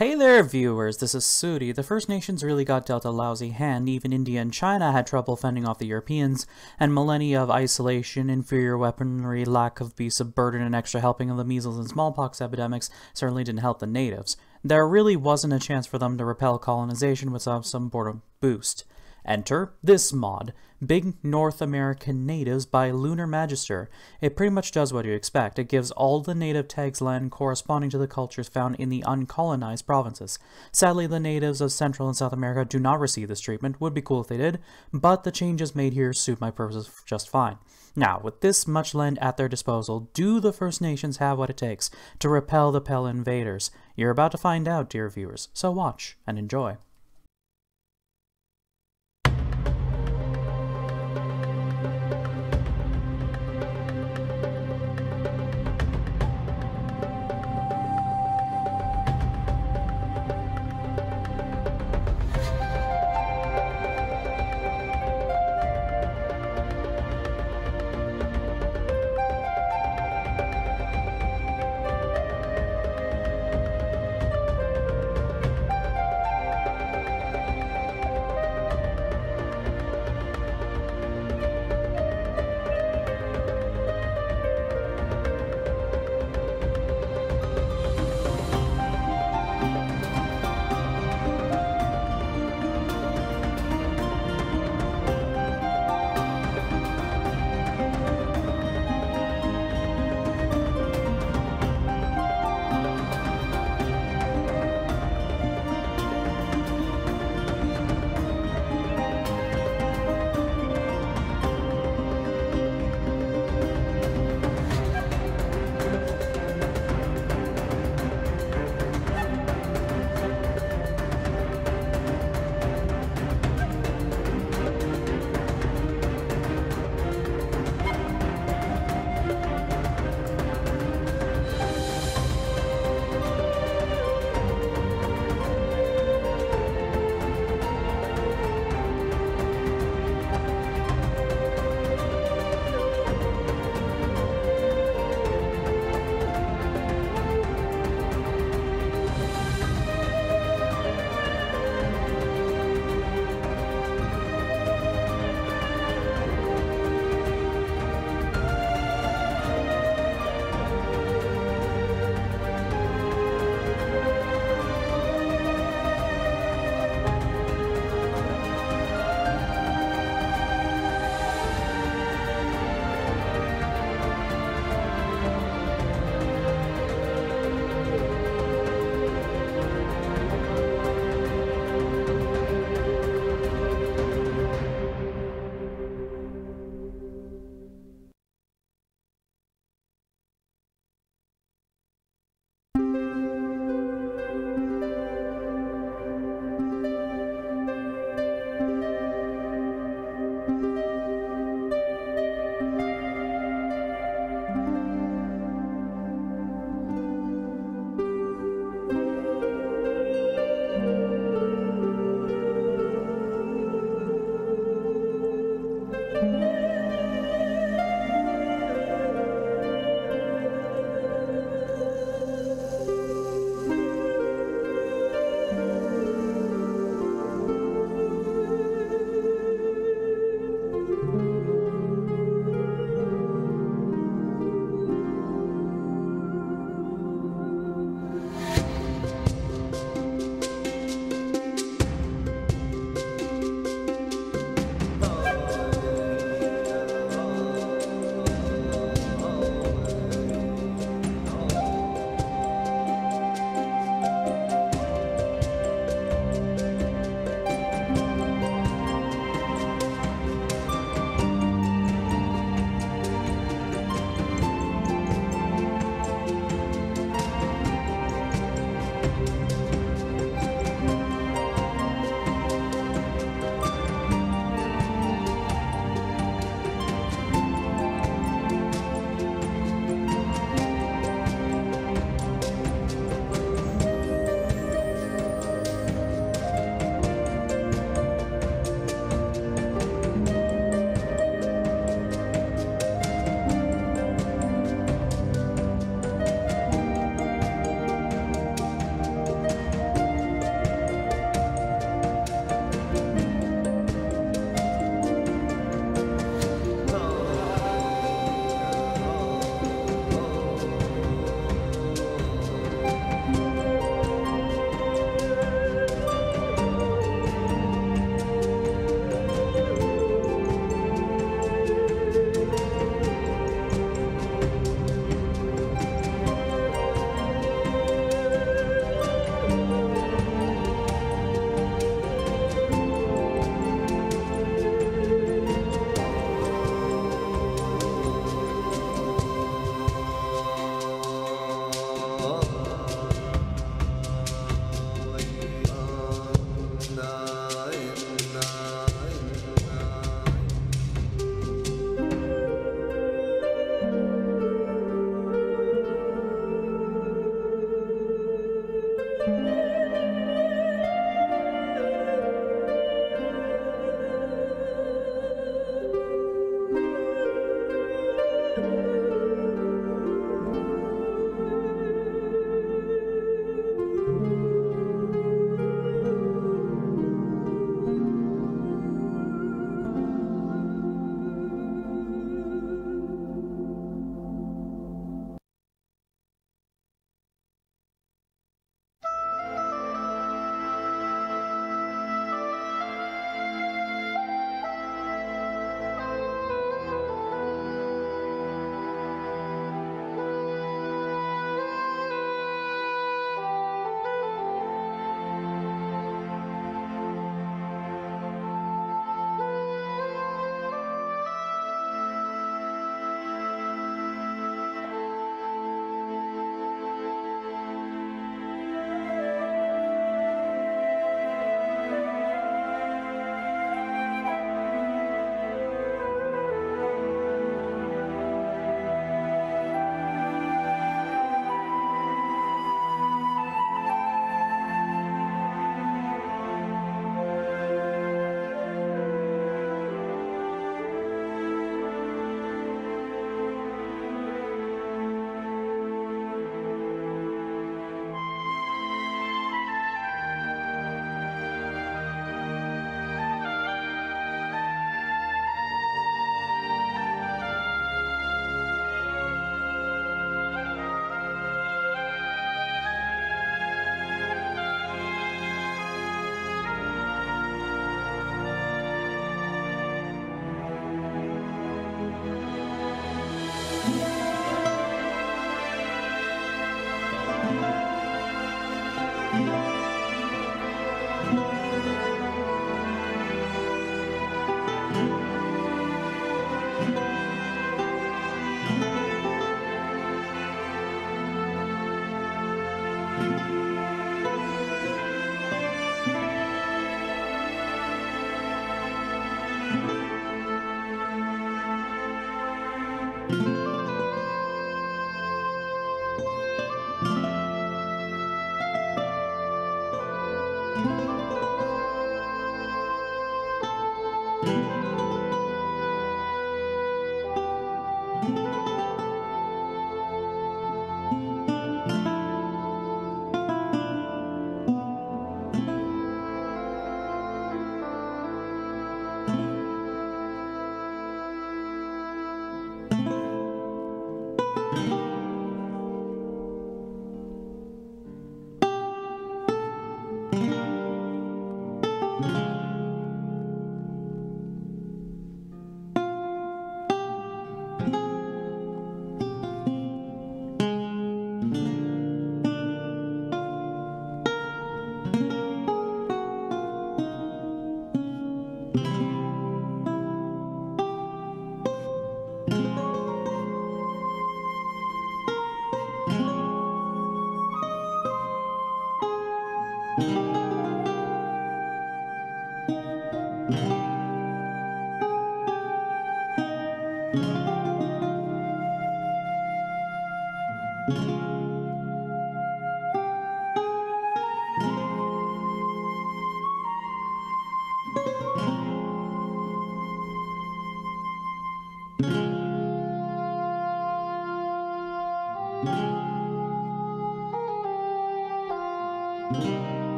Hey there, viewers, this is Sudi. The First Nations really got dealt a lousy hand. Even India and China had trouble fending off the Europeans, and millennia of isolation, inferior weaponry, lack of beasts of burden, and extra helping of the measles and smallpox epidemics certainly didn't help the natives. There really wasn't a chance for them to repel colonization without some boredom boost. Enter this mod, Big North American Natives by Lunar Magister. It pretty much does what you expect. It gives all the native tags land corresponding to the cultures found in the uncolonized provinces. Sadly, the natives of Central and South America do not receive this treatment. Would be cool if they did, but the changes made here suit my purposes just fine. Now, with this much land at their disposal, do the First Nations have what it takes to repel the Pell invaders? You're about to find out, dear viewers, so watch and enjoy.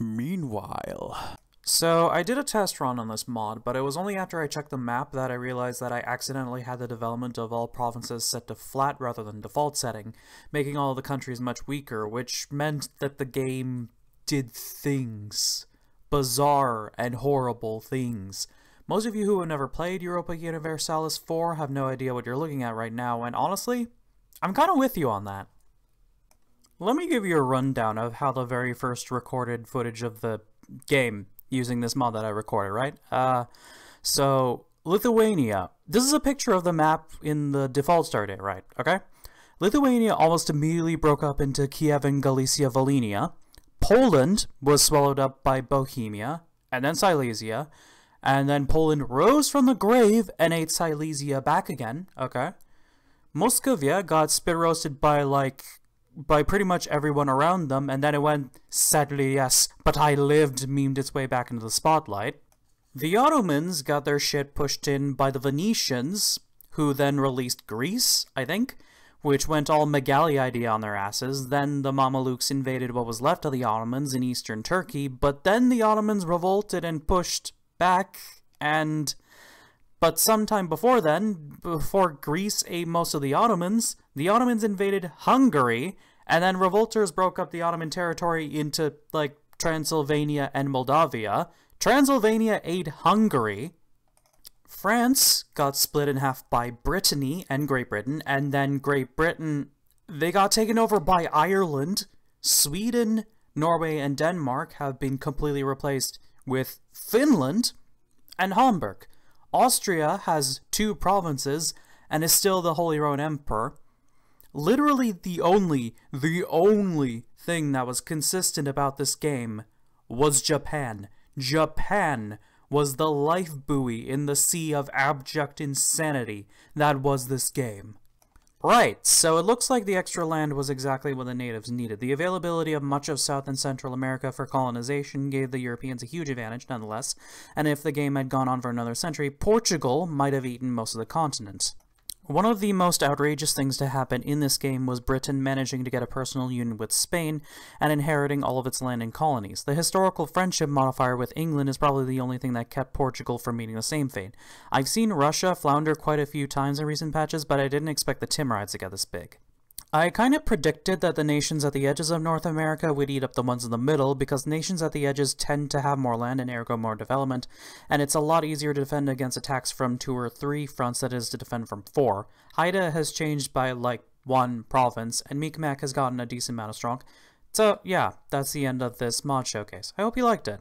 Meanwhile... So, I did a test run on this mod, but it was only after I checked the map that I realized that I accidentally had the development of all provinces set to flat rather than default setting, making all the countries much weaker, which meant that the game did things. Bizarre and horrible things. Most of you who have never played Europa Universalis 4 have no idea what you're looking at right now, and honestly, I'm kind of with you on that. Let me give you a rundown of how the very first recorded footage of the game using this mod that I recorded, right? So, Lithuania. This is a picture of the map in the default start date, right? Okay? Lithuania almost immediately broke up into Kiev and Galicia Volhynia. Poland was swallowed up by Bohemia, and then Silesia, and then Poland rose from the grave and ate Silesia back again, okay? Moscovia got spit-roasted by pretty much everyone around them, and then it went, sadly yes, but I lived, memed its way back into the spotlight. The Ottomans got their shit pushed in by the Venetians, who then released Greece, I think, which went all Megali on their asses. Then the Mamelukes invaded what was left of the Ottomans in eastern Turkey, but then the Ottomans revolted and pushed back, but sometime before then, before Greece ate most of the Ottomans invaded Hungary, and then revolters broke up the Ottoman territory into, like, Transylvania and Moldavia. Transylvania ate Hungary. France got split in half by Brittany and Great Britain, and then Great Britain, they got taken over by Ireland. Sweden, Norway, and Denmark have been completely replaced with Finland and Hamburg. Austria has 2 provinces and is still the Holy Roman Emperor. Literally the only thing that was consistent about this game was Japan. Japan was the life buoy in the sea of abject insanity that was this game. Right, so it looks like the extra land was exactly what the natives needed. The availability of much of South and Central America for colonization gave the Europeans a huge advantage, nonetheless, and if the game had gone on for another century, Portugal might have eaten most of the continent. One of the most outrageous things to happen in this game was Britain managing to get a personal union with Spain and inheriting all of its land and colonies. The historical friendship modifier with England is probably the only thing that kept Portugal from meeting the same fate. I've seen Russia flounder quite a few times in recent patches, but I didn't expect the Timurides to get this big. I kind of predicted that the nations at the edges of North America would eat up the ones in the middle, because nations at the edges tend to have more land and ergo more development, and it's a lot easier to defend against attacks from 2 or 3 fronts than it is to defend from 4. Haida has changed by like 1 province, and Micmac has gotten a decent amount of strong. So yeah, that's the end of this mod showcase. I hope you liked it.